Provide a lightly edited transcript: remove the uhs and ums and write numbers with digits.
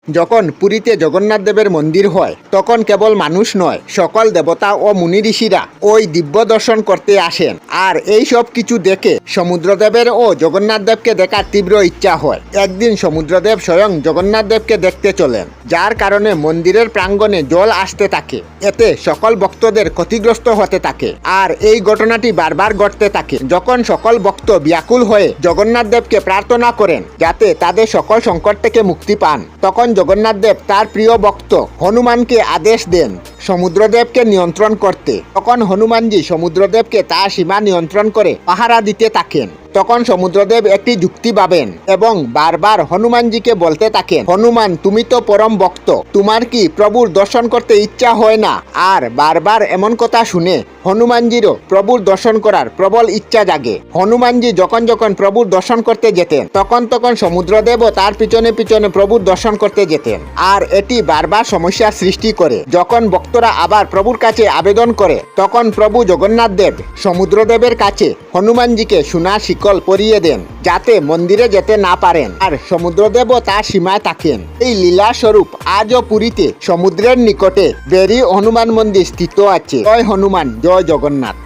যখন পুরীতে জগন্নাথ দেবের মন্দির হয় তখন কেবল মানুষ নয়, সকল দেবতা ও মুনি ঋষিরা ওই দিব্য দর্শন করতে আসেন। আর এই সব কিছু দেখে সমুদ্রদেবের ও জগন্নাথ দেবকে দেখার তীব্র ইচ্ছা হয়। একদিন সমুদ্রদেব স্বয়ং জগন্নাথ দেবকে দেখতে চলেন, যার কারণে মন্দিরের প্রাঙ্গণে জল আসতে থাকে। এতে সকল ভক্তদের ক্ষতিগ্রস্ত হতে থাকে। আর এই ঘটনাটি বারবার ঘটতে থাকে। যখন সকল ভক্ত ব্যাকুল হয়ে জগন্নাথ দেবকে প্রার্থনা করেন যাতে তাদের সকল সংকট থেকে মুক্তি পান, তখন জগন্নাথ দেব তার প্রিয় ভক্ত হনুমানকে আদেশ দেন সমুদ্রদেবকে নিয়ন্ত্রণ করতে। তখন হনুমানজি সমুদ্রদেবকে তার সীমা নিয়ন্ত্রণ করে পাহারা দিতে থাকেন। তখন সমুদ্রদেব একটি যুক্তি ভাবেন এবং বারবার হনুমানজিকে বলতে থাকেন, হনুমান, তুমি তো পরম ভক্ত, তোমার কি প্রভুর দর্শন করতে ইচ্ছা হয় না? আর বারবার এমন কথা শুনে হনুমানজিরও প্রভুর দর্শন করার প্রবল ইচ্ছা জাগে। হনুমানজি যখন যখন প্রভুর দর্শন করতে যেতেন তখন তখন সমুদ্রদেবও তার পিছনে পিছনে প্রভুর দর্শন করতে যেতেন। আর এটি বারবার সমস্যার সৃষ্টি করে। যখন ভক্তরা আবার প্রভুর কাছে আবেদন করে তখন প্রভু জগন্নাথ দেব সমুদ্রদেবের কাছে হনুমানজিকে সোনার শিকল পরিয়ে দেন যাতে মন্দিরে যেতে না পারেন। আর সমুদ্রদেবও তার সীমায় থাকেন। এই লীলা স্বরূপ আজও পুরীতে সমুদ্রের নিকটে বেরি হনুমান মন্দির স্থিত আছে। জয় হনুমান, জয় জগন্নাথ।